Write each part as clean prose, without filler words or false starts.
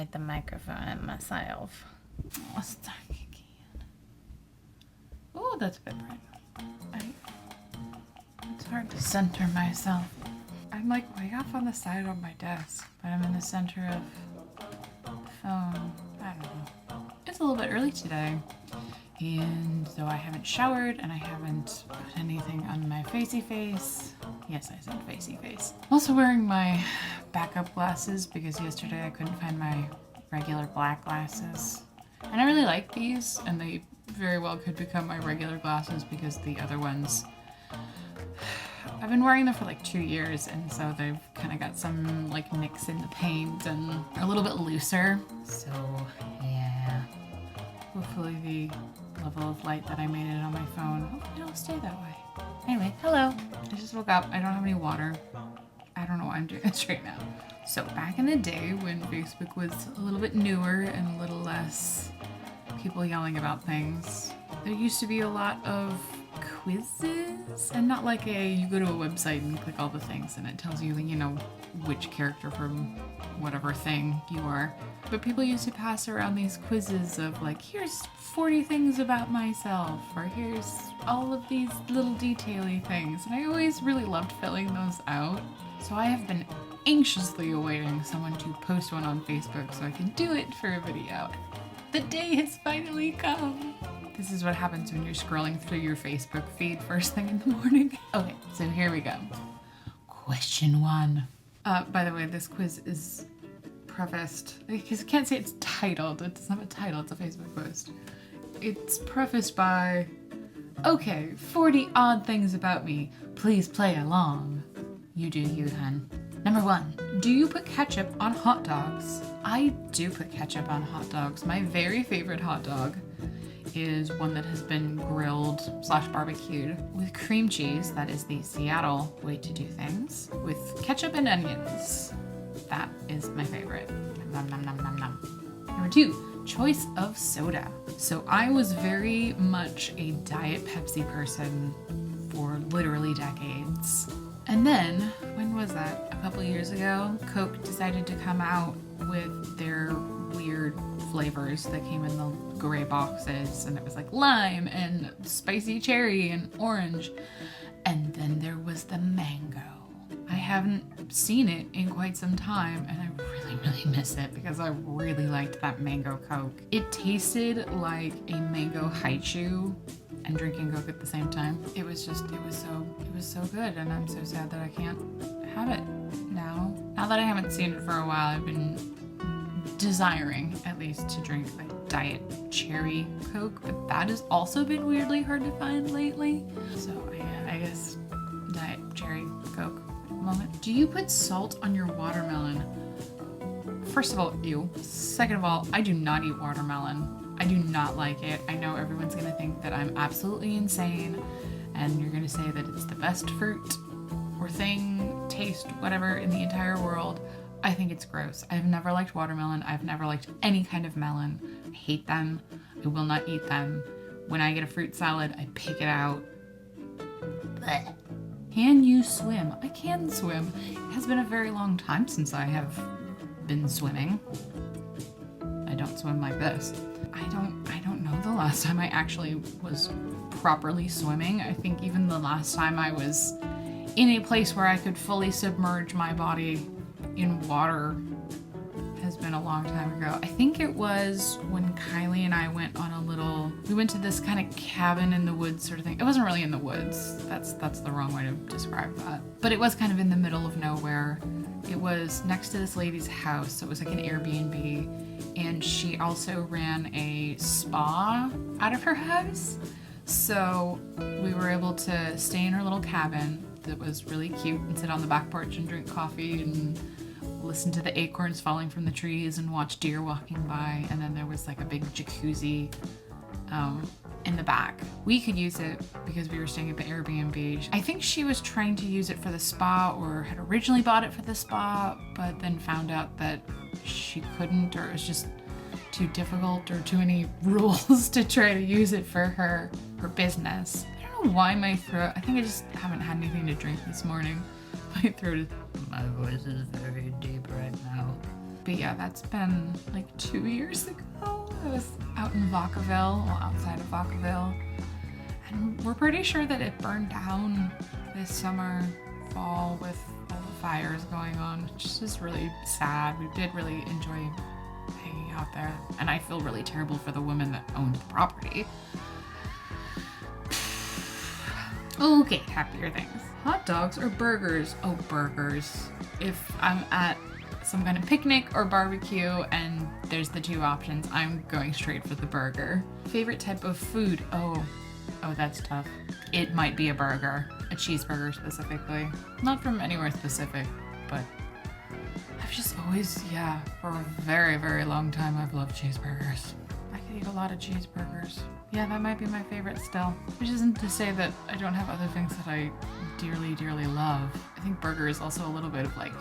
hit the microphone at myself. Oh, stuck again. Oh, that's a bit bright. It's hard to center myself. I'm like way off on the side on my desk, but I'm in the center of the phone. I don't know. It's a little bit early today, and so I haven't showered and I haven't put anything on my facey face. Yes, I said facey face. I'm also wearing my backup glasses because yesterday I couldn't find my regular black glasses. And I really like these, and they very well could become my regular glasses because the other ones, I've been wearing them for like 2 years, and so they've kind of got some like nicks in the paint and are a little bit looser. So yeah, hopefully the level of light that I made it on my phone, hopefully it'll stay that way. Anyway, hello. I just woke up. I don't have any water. I don't know why I'm doing this right now. So back in the day when Facebook was a little bit newer and a little less people yelling about things, there used to be a lot of quizzes, and not like you go to a website and click all the things and it tells you, you know, which character from whatever thing you are. But people used to pass around these quizzes of like, here's 40 things about myself, or here's all of these little detaily things. And I always really loved filling those out. So I have been anxiously awaiting someone to post one on Facebook so I can do it for a video. The day has finally come. This is what happens when you're scrolling through your Facebook feed first thing in the morning. Okay, so here we go. Question 1. By the way, this quiz is prefaced, because I can't say it's titled. It doesn't have a title, it's a Facebook post. It's prefaced by, okay, 40 odd things about me. Please play along. You do you, hun. Number 1, do you put ketchup on hot dogs? I do put ketchup on hot dogs. My very favorite hot dog is one that has been grilled / barbecued with cream cheese. That is the Seattle way to do things, with ketchup and onions. That is my favorite. Nom, nom, nom, nom, nom. Number 2, choice of soda. So I was very much a Diet Pepsi person for literally decades. And then, when was that? A couple years ago, Coke decided to come out with their weird flavors that came in the gray boxes, and it was like lime and spicy cherry and orange. And then there was the mango. I haven't seen it in quite some time, and I really miss it because I really liked that mango Coke. It tasted like a mango haichu and drinking Coke at the same time. It was so good, and I'm so sad that I can't have it now. Now that I haven't seen it for a while, I've been desiring at least to drink like Diet Cherry Coke, but that has also been weirdly hard to find lately. So yeah, I guess Diet Cherry Coke at the moment. Do you put salt on your watermelon? First of all, ew. Second of all, I do not eat watermelon. I do not like it. I know everyone's gonna think that I'm absolutely insane, and you're gonna say that it's the best fruit or thing, taste, whatever in the entire world. I think it's gross. I've never liked watermelon. I've never liked any kind of melon. I hate them. I will not eat them. When I get a fruit salad, I pick it out. Blech. Can you swim? I can swim. It has been a very long time since I have been swimming. I don't swim like this. I don't know the last time I actually was properly swimming. I think even the last time I was in a place where I could fully submerge my body in water has been a long time ago. I think it was when Kylie and I went on we went to this kind of cabin in the woods sort of thing. It wasn't really in the woods. That's the wrong way to describe that. But it was kind of in the middle of nowhere. It was next to this lady's house, so it was like an Airbnb, and she also ran a spa out of her house. So we were able to stay in her little cabin that was really cute and sit on the back porch and drink coffee and listen to the acorns falling from the trees and watch deer walking by. And then there was like a big jacuzzi in the back. We could use it because we were staying at the Airbnb. I think she was trying to use it for the spa, or had originally bought it for the spa, but then found out that she couldn't, or it was just too difficult or too many rules to try to use it for her business. I don't know why my throat, I think I just haven't had anything to drink this morning. My voice is very deep right now. But yeah, that's been like 2 years ago. I was out in Vacaville, well, outside of Vacaville, and we're pretty sure that it burned down this summer, fall, with all the fires going on, which is really sad. We did really enjoy hanging out there, and I feel really terrible for the women that owned the property. Okay, happier things. Hot dogs or burgers? Oh, burgers. If I'm at some kind of picnic or barbecue and there's the two options, I'm going straight for the burger. Favorite type of food? Oh, that's tough. It might be a burger, a cheeseburger specifically. Not from anywhere specific, but I've just always, for a very, very long time, I've loved cheeseburgers. I could eat a lot of cheeseburgers. Yeah, that might be my favorite still. Which isn't to say that I don't have other things that I dearly, dearly love. I think burger is also a little bit of like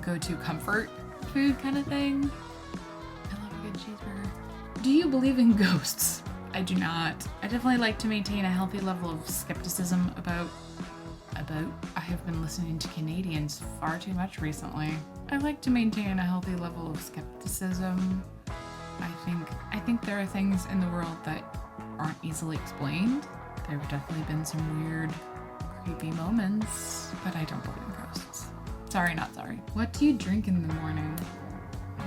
go-to comfort food kind of thing. I love a good cheeseburger. Do you believe in ghosts? I do not. I definitely like to maintain a healthy level of skepticism about. I have been listening to Canadians far too much recently. I like to maintain a healthy level of skepticism. I think there are things in the world that aren't easily explained. There have definitely been some weird, creepy moments, but I don't believe in ghosts. Sorry, not sorry. What do you drink in the morning?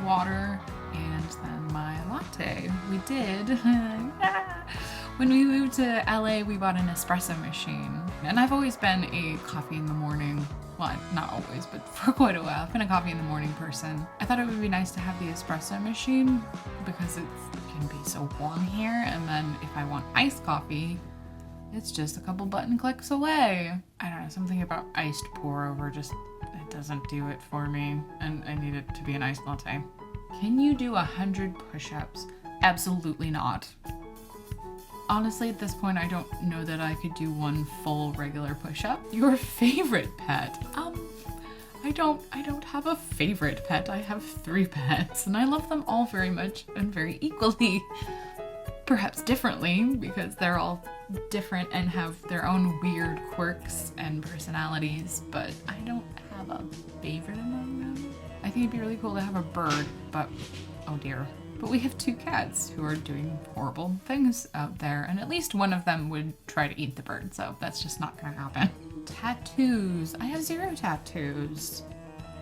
Water and then my latte. We did. When we moved to LA, we bought an espresso machine. And I've always been a coffee in the morning. Well, not always, but for quite a while. I've been a coffee in the morning person. I thought it would be nice to have the espresso machine because it can be so warm here. And then if I want iced coffee, it's just a couple button clicks away. I don't know, something about iced pour over just, it doesn't do it for me. And I need it to be an iced latte. Can you do 100 push-ups? Absolutely not. Honestly, at this point, I don't know that I could do one full regular push-up. Your favorite pet? I don't have a favorite pet. I have 3 pets, and I love them all very much and very equally. Perhaps differently, because they're all different and have their own weird quirks and personalities, but I don't have a favorite among them. I think it'd be really cool to have a bird, but oh dear. But we have 2 cats who are doing horrible things out there, and at least one of them would try to eat the bird, so that's just not gonna happen. Tattoos. I have 0 tattoos.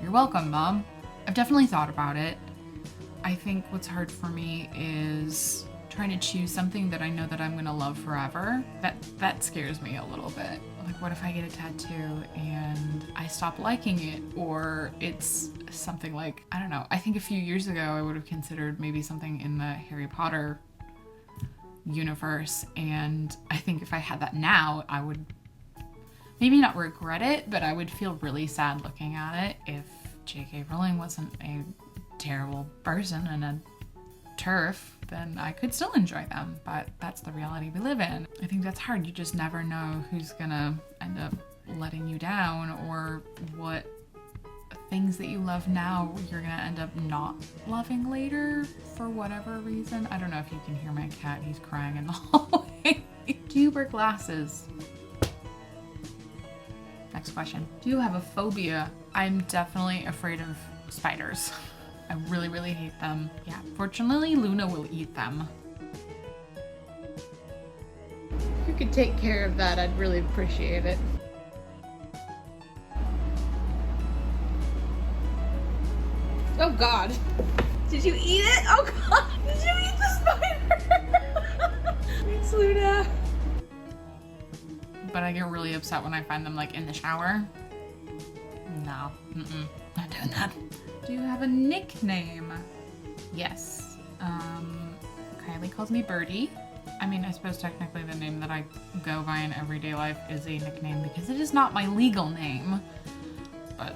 You're welcome, Mom. I've definitely thought about it. I think what's hard for me is trying to choose something that I know that I'm gonna love forever. That scares me a little bit. Like, what if I get a tattoo and I stop liking it, or it's something like, I don't know. I think a few years ago I would have considered maybe something in the Harry Potter universe, and I think if I had that now, I would maybe not regret it, but I would feel really sad looking at it if J.K. Rowling wasn't a terrible person and a turf, then I could still enjoy them, but that's the reality we live in. I think that's hard. You just never know who's gonna end up letting you down, or what things that you love now you're gonna end up not loving later for whatever reason. I don't know if you can hear my cat. He's crying in the hallway. Do you wear glasses? Next question. Do you have a phobia? I'm definitely afraid of spiders. I really, really hate them. Yeah, fortunately, Luna will eat them. If you could take care of that, I'd really appreciate it. Oh God. Did you eat it? Oh God, did you eat the spider? Thanks, Luna. But I get really upset when I find them like in the shower. No, not doing that. Do you have a nickname? Yes. Kylie calls me Birdie. I mean, I suppose technically the name that I go by in everyday life is a nickname because it is not my legal name. But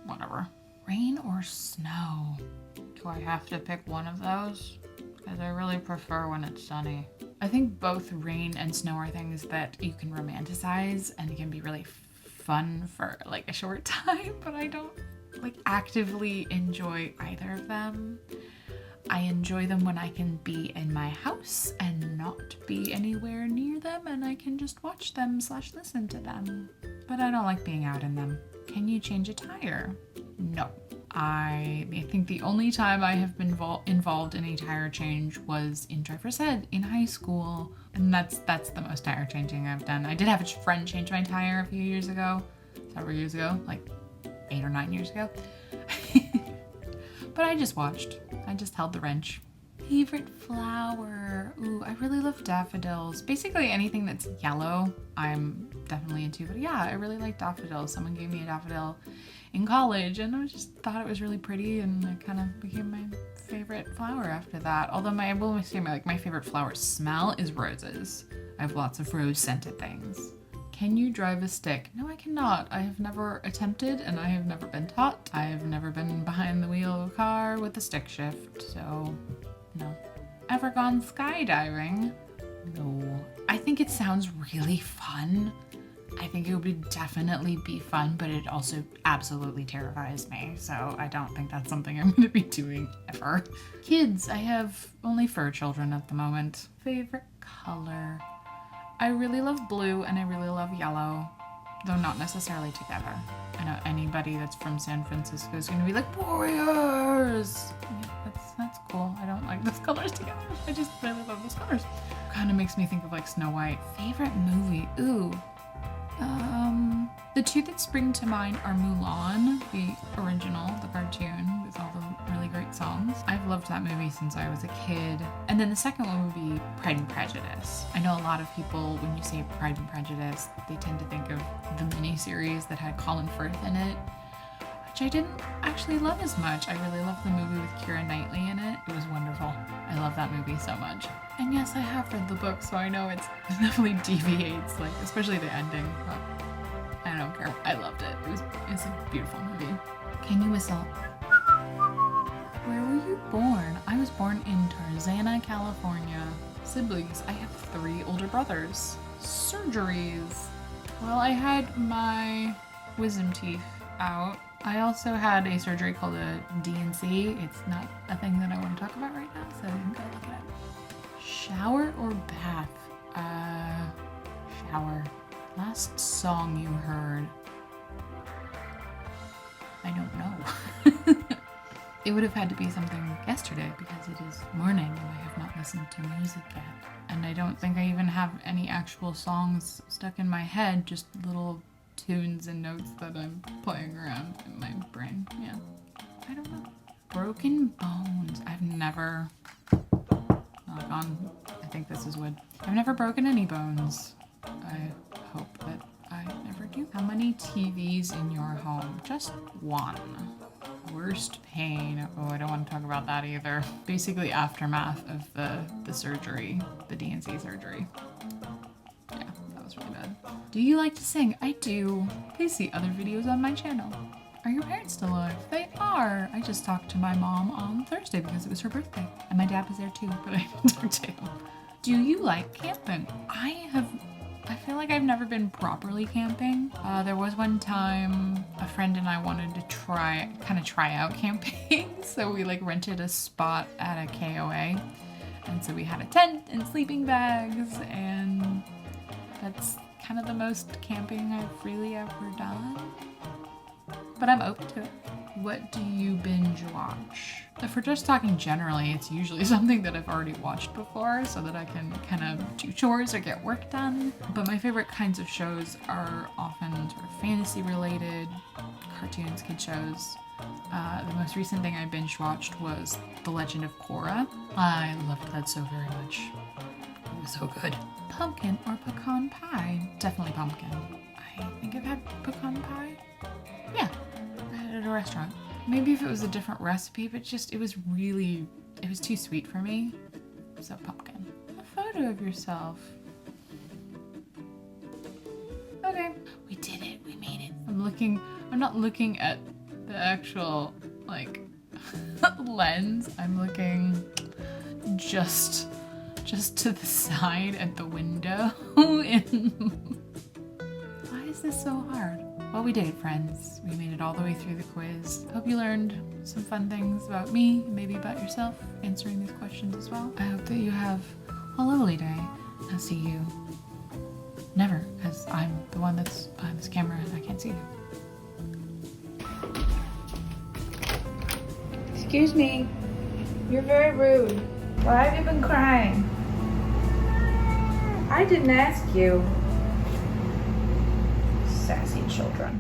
whatever. Rain or snow? Do I have to pick one of those? Because I really prefer when it's sunny. I think both rain and snow are things that you can romanticize and can be really fun for like a short time, but I don't like actively enjoy either of them. I enjoy them when I can be in my house and not be anywhere near them, and I can just watch them / listen to them. But I don't like being out in them. Can you change a tire? No. I think the only time I have been involved in a tire change was in driver's ed in high school. And that's the most tire changing I've done. I did have a friend change my tire a few years ago, several years ago, like 8 or 9 years ago. But I just watched. I just held the wrench. Favorite flower? Ooh, I really love daffodils. Basically anything that's yellow, I'm definitely into. But yeah, I really like daffodils. Someone gave me a daffodil in college and I just thought it was really pretty and it kind of became my favorite flower after that. Although I will say my favorite flower smell is roses. I have lots of rose scented things. Can you drive a stick? No, I cannot. I have never attempted and I have never been taught. I have never been behind the wheel of a car with a stick shift, so no. Ever gone skydiving? No. I think it sounds really fun. I think it would definitely be fun, but it also absolutely terrifies me. So I don't think that's something I'm going to be doing ever. Kids, I have only fur children at the moment. Favorite color? I really love blue and I really love yellow, though not necessarily together. I know anybody that's from San Francisco is going to be like, Warriors! Yeah, that's cool. I don't like those colors together. I just really love those colors. Kind of makes me think of like Snow White. Favorite movie? Ooh. The two that spring to mind are Mulan, the original, the cartoon, with all the really great songs. I've loved that movie since I was a kid. And then the second one would be Pride and Prejudice. I know a lot of people, when you say Pride and Prejudice, they tend to think of the miniseries that had Colin Firth in it, which I didn't actually love as much. I really loved the movie with Keira Knightley in it. It was wonderful. I love that movie so much. And yes, I have read the book, so I know it definitely deviates, like especially the ending. But I don't care. I loved it. It's a beautiful movie. Can you whistle? Where were you born? I was born in Tarzana, California. Siblings. I have 3 older brothers. Surgeries. Well, I had my wisdom teeth out. I also had a surgery called a DNC. It's not a thing that I want to talk about right now, so you can go look it up. Shower or bath? Shower. Last song you heard? I don't know. It would have had to be something yesterday because it is morning and I have not listened to music yet. And I don't think I even have any actual songs stuck in my head, just little tunes and notes that I'm playing around in my brain. Yeah. I don't know. Broken bones. I've never... I think this is wood. I've never broken any bones. I hope that I never do. How many TVs in your home? Just one. Worst pain. Oh, I don't want to talk about that either. Basically aftermath of the surgery, the DNC surgery. Yeah, that was really bad. Do you like to sing? I do. Please see other videos on my channel. Are your parents still alive? They are. I just talked to my mom on Thursday because it was her birthday. And my dad was there too, but I didn't talk to him. Do you like camping? I feel like I've never been properly camping. There was one time a friend and I wanted to try out camping. So we like rented a spot at a KOA. And so we had a tent and sleeping bags, and that's kind of the most camping I've really ever done. But I'm open to it. What do you binge watch? If we're just talking generally, it's usually something that I've already watched before so that I can kind of do chores or get work done. But my favorite kinds of shows are often sort of fantasy related, cartoons, kid shows. The most recent thing I binge watched was The Legend of Korra. I loved that so very much. It was so good. Pumpkin or pecan pie? Definitely pumpkin. I think I've had pecan pie. Yeah, I had it at a restaurant. Maybe if it was a different recipe, but it was too sweet for me. So pumpkin. A photo of yourself. Okay, we did it, we made it. I'm not looking at the actual, like, lens. I'm looking just to the side at the window. Why is this so hard? Well, we did it, friends. We made it all the way through the quiz. Hope you learned some fun things about me, maybe about yourself, answering these questions as well. I hope that you have a lovely day. I'll see you never, because I'm the one that's behind this camera and I can't see you. Excuse me. You're very rude. Why have you been crying? I didn't ask you. Sassy children.